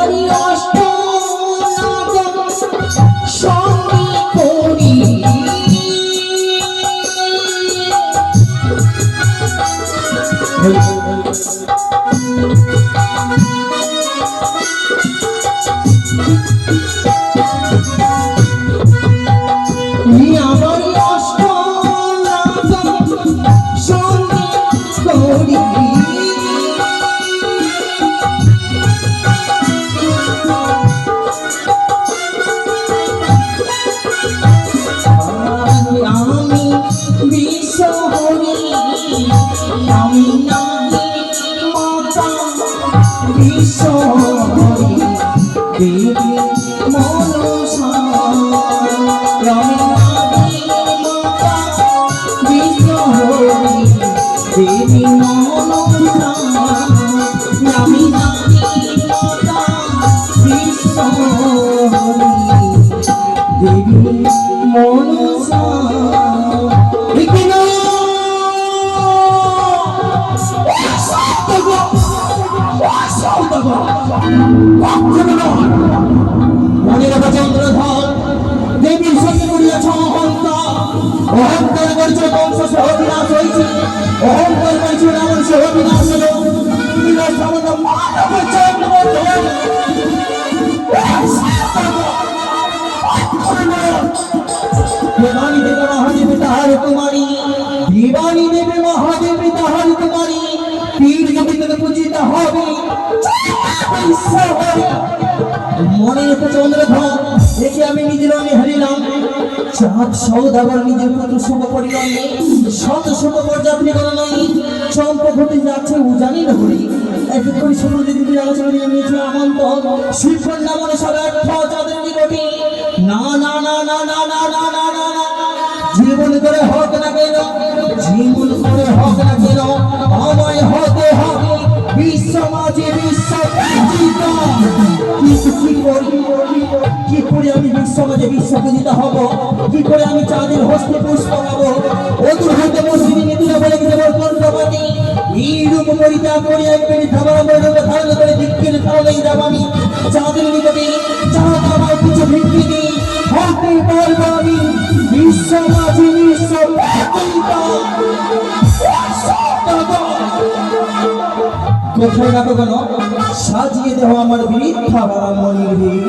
আমারই অষ্ট নাগর সঙ্গী করি আমারই অষ্ট নাগর সঙ্গী করি আমি বিশ্বহরি আমি নাহি মাতা বিশ্বহরি দেবী মনসা আমি নাহি মাতা বিশ্বহরি দেবী মনসা আমি নাহি মাতা বিশ্বহরি দেবী মনসা মনে রাখা চন্দ্রধর দেবীর সঙ্গে করিয়াছ অহংকার অহংকার করছ বংশ সহ বিনাশ হয়েছে অহংকার করছ রাবণ সহ বিনাশ হল মানব চন্দ্রধর দেবানী দেবে মহাদেব তাহার কুমারী দেবানী দেবে মহাদেব তাহার কুমারী পীর যদি তোকে পূজিত হবে মনে রেখে চন্দ্রধর দেখে আমি নিজের রঙে হারিলাম চাঁদ সৌদাগর নিজের পুত্র শুভ করিলাম শত শুভ পর্যাপ্তি করা নাই চম্পা ঘটে যাচ্ছে উজানি না করি এক করে সমুদ্র দিদি আলোচনা নিয়ে নিয়েছিল আমন্ত শিবন নামনে সবাই চাঁদের নিকটে না না না না না না না না না না জীবন করে হোক না কেন জীবন করে হোক না কেন আমায় হতে হবে বিশ্ব মাঝে বিশ্ব কি করে আমি বিশ্ব মাঝে বিশ্ব পূজিত হব কি করে আমি চাঁদের হস্তে পুষ্প পাবো অদূর হইতে মসজিদে নিতুলে বলে গেছে মোর কণ্ঠপাতি এই রূপ পরিত্যাগ করি এক মিনিট ধারণ করে ভিক্ষের থালেই যাব আমি চাঁদের নিকটে চাঁদ আমার কিছু ভিক্ষি দিই হতে পারবো আমি বিশ্ব মাঝে বিশ্ব কোথায় না কখনো সাজিয়ে দেহ আমার বৃদ্ধা বাবা মনির বীর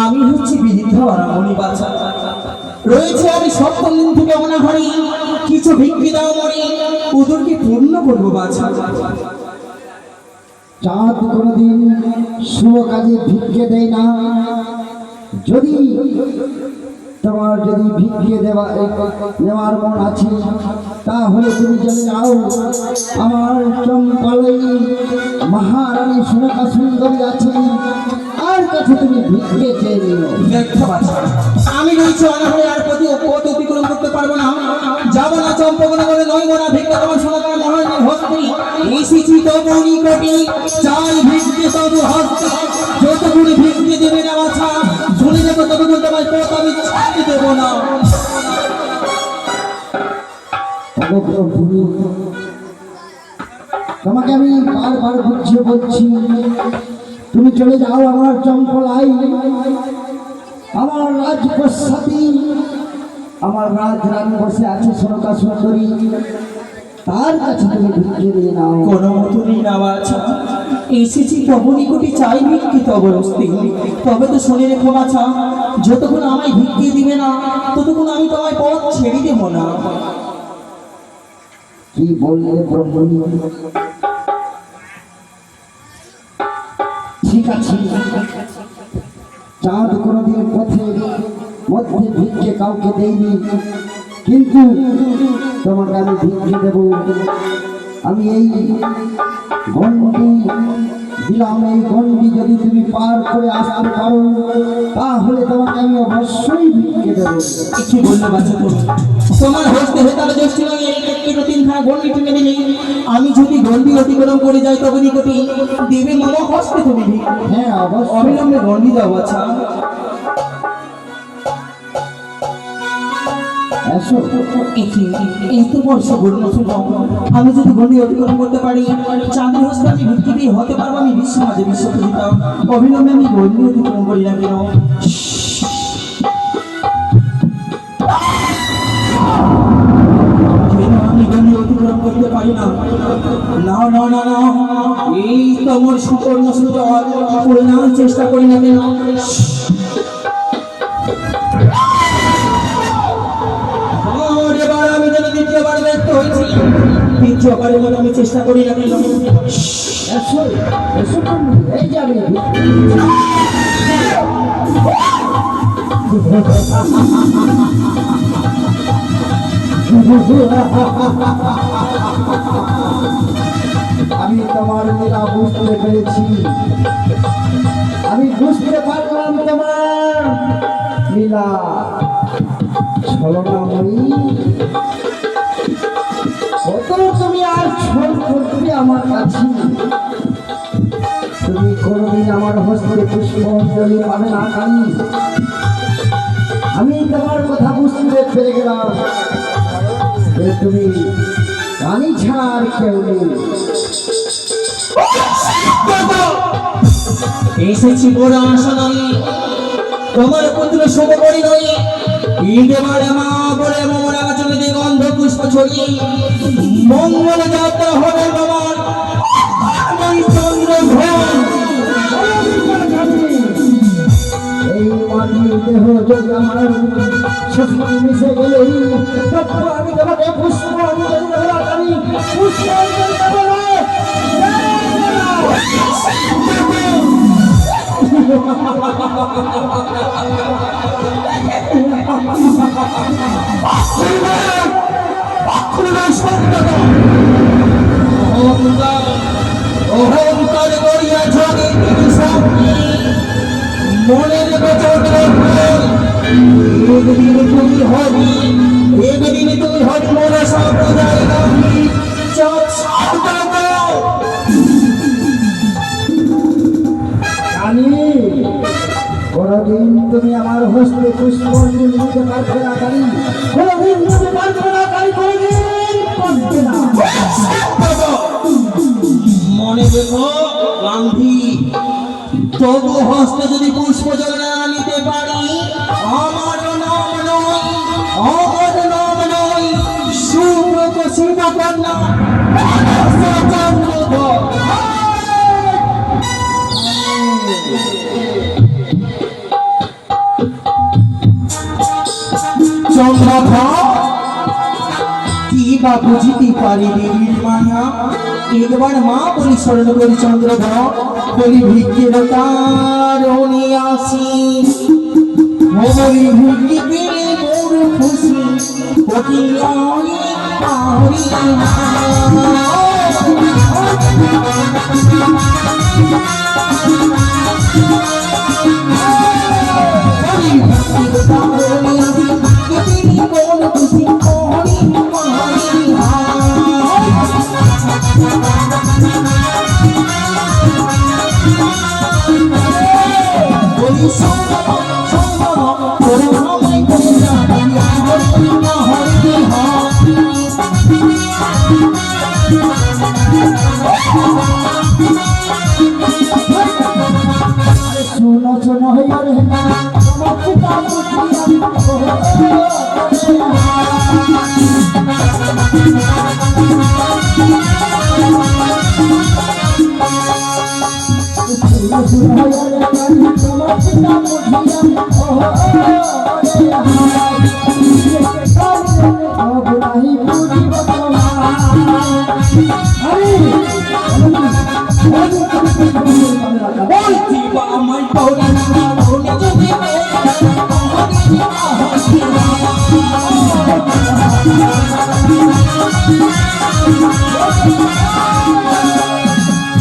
আমি হচ্ছি বৃদ্ধা মনি বাছা রয়েছে আমি সপ্তদিন থেকে অনাহারি কিছু ভিক্ষি দাও মনি উদরকে পূর্ণ করবো বাছা চাঁদ কোনদিন শুভ কাজে ভিক্ষে দেয় না যদি তোমার যদি ভিক্ষে নেওয়ার মন আছে তাহলে তুমি চলে যাও আমার চম্পালই মহারানী সুনকা সুন্দরী আছে আর কাছে তুমি ভিক্ষে চেয়ে নিও আমি রয়েছি অনাহারে আর পথ অতিক্রম করতে পারবো না যাবো না চম্পকনা বলে নয় না ভিক্ষা তোমার সোনাকার মহারানীর হস্তে এসেছি তবু নিকটে চাই ভিক্ষে তবু হস্তে যতগুলি ভিক্ষে দেবে না বাছা শুনে যাবো ততক্ষণ তোমার পথ আমি ছাড়তে দেবো না তোমাকে আমি বারবার বুঝিয়ে বলছি তুমি চলে যাও আমার চম্পলাই আমার রাজপ্রসাদী আমার রাজরানী বসে আছে সোনকা সুন্দরী তার কাছে তুমি ভিক্ষে দিয়ে নাও কোনো মতনই না বাছা এসেছি তবু নিকটে চাই ভিক্ষে তব হস্তে তবে তো শুনে রেখো বাছা যতক্ষণ আমায় ভিক্ষে দিবে না ততক্ষণ আমি তোমায় পথ ছেড়ে দেবো না কি বললে ব্রহ্মণী? ঠিক আছে, চাঁদ কোনোদিন পথের মধ্যে ভিক্ষে কাউকে দেয়নি, কিন্তু তোমাকে আমি ভিক্ষে দেব। আমি এই গণ্ডি দিলাম, এই গণ্ডি যদি তুমি পার করে আসতে পারো তাহলে তোমাকে আমি অবশ্যই ভিক্ষে দেবো। কি বললে বাচ্চা তুমি? তোমার হস্তে হেতালে দৃষ্টি লাগে একটু তিনখানা গন্ডি টেনে দিলে আমি যদি গন্ডি অতিক্রম করে যাই তবে নিকটি দেবে মম হস্তে তুমি ভিক্ষা। হ্যাঁ অবশ্যই। অবিলম্বে গন্ডি দাও বাচ্চা। এসো। এত বর্ষ গণ্য ছিল, আমি যদি গন্ডি অতিক্রম করতে পারি চাঁদের হস্তে আমি ভিক্ষি দিয়ে হতে পারবো আমি বিশ্ব মাঝে বিশ্ব দিতাম। অবিলম্বে আমি গন্ডি অতিক্রম করি না কেন? আমি গন্ডি অতিক্রম করতে পারি না। না না না না, এই তোমার সুকর্ণ সুযোগ করে নেওয়ার চেষ্টা করি না কেন? এবার আমি যেন দ্বিতীয়বার ব্যর্থ হয়েছি, তৃতীয়বারের মতো আমি চেষ্টা করি না কেন? এসো এসো, এই যাবে। আমি তোমার লীলা বুঝতে পেরেছি, আমি বুঝতে পারলাম তোমার লীলা ছলনাময়ী। কত তুমি আর ছল করবে আমার কাছে? তুমি কোনোদিন আমার হস্তে পুষ্পাঞ্জলি পাবে না কালী। আমি তোমার কথা বুঝতে পেরে গেলাম যে তুমি কালী ছাড়া আর কেউ নেই। এসেছি বড় আশা নয়, তোমার পুত্র শুভ করি নয়। ঈদে মারে মা বলে মোমরা চলে দিয়ে গন্ধ পুষ্প ছড়িয়ে মঙ্গল যাত্রা হবে বাবার চন্দ্রঘন। এই মাটির দেহ যদি আমার শক্তি মিশে গেলেই তখন আমি তোমাকে পুষ্পাঞ্জলি দেব না কালী, পুষ্পাঞ্জলি দেব না। অহংকার করিয়া জগে মনের একদিন তুমি হবি, একদিন তুমি হবি মোরা সম্প্রদায় কালী, কোনদিন তুমি আমার হস্তে পুষ্পাঞ্জলি দিতে পারবে না কালী, কোনদিন দিতে পারবে না কালী, কোনদিন পারবে না। মনে দেখো গান্ধী, তবু হস্তে যদি পুষ্প জল না নিতে পারি আমার নাম নয়, আমার নাম নয় সুব্রত শিবকন্যা চন্দ্রধর। চন্দ্রধর কি বা বুঝিতে পারি দেবীর মায়া, একবার মা বলি স্মরণ করি চন্দ্রধর, বলি ভিক্ষের কারণে আসি, বলি ভিক্ষে পেলে বড় খুশি, ওকে নয় পারি না। বলি ভিক্ষের কারণে আসি, পেলে বড় খুশি, পারি না। শুনো শোনো হইয়া রে তোমার পিতা বুঝিয়া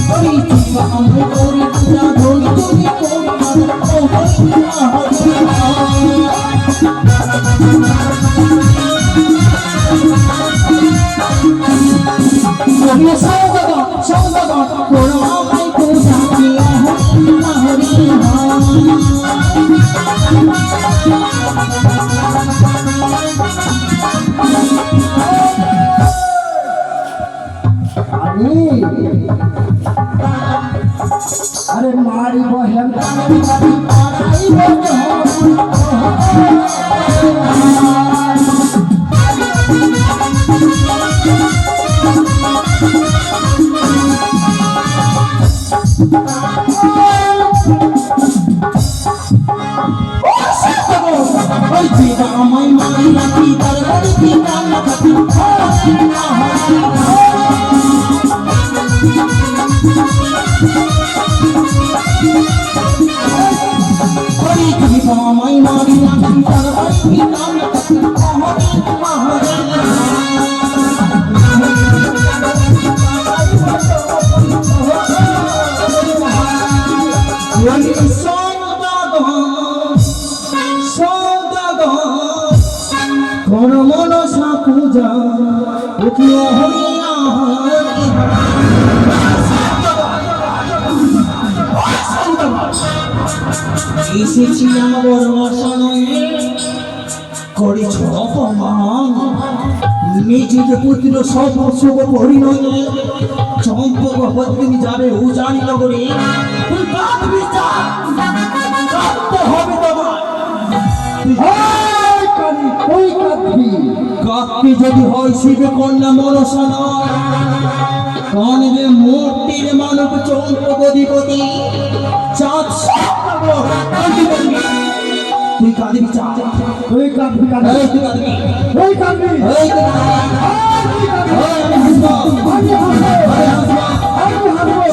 হরি চিবা আমি করি পূজা ধরি যদি করি ও হরি হরি সৌগত সৌগত করো আমায় পূজা প্রিয় হরি আরে আরে মারিব হেম ওই চিবা আমায় মারি রাখি তার বাড়িতে কান্না থাকি হরি চিবা আমায় মারি রাখি তার বাড়িতে কান্না থাকি কোন মনসা পূজা উঠিও হরিয়া এসেছি আমার রসনয়ে করেছ অপমান নিজের পুত্র সব শুভ পরিণয়ে চম্পক তুমি যাবে উজানি নগরে তুই কাঁদবি কাঁদতে হবে তোমার ওই কাঁদবি কাঁদবি যদি হয় শিবে কন্যা মনসা নয় কানবে মূর্তির মানব চম্পক অধিপতি চাঁদ তুই কাঁদবি চাঁদ ওই কাঁদবি এই তুই কাঁদবি ওই কাঁদবি এই তুই কাঁদবি আমি হাসবো আমি হাসবো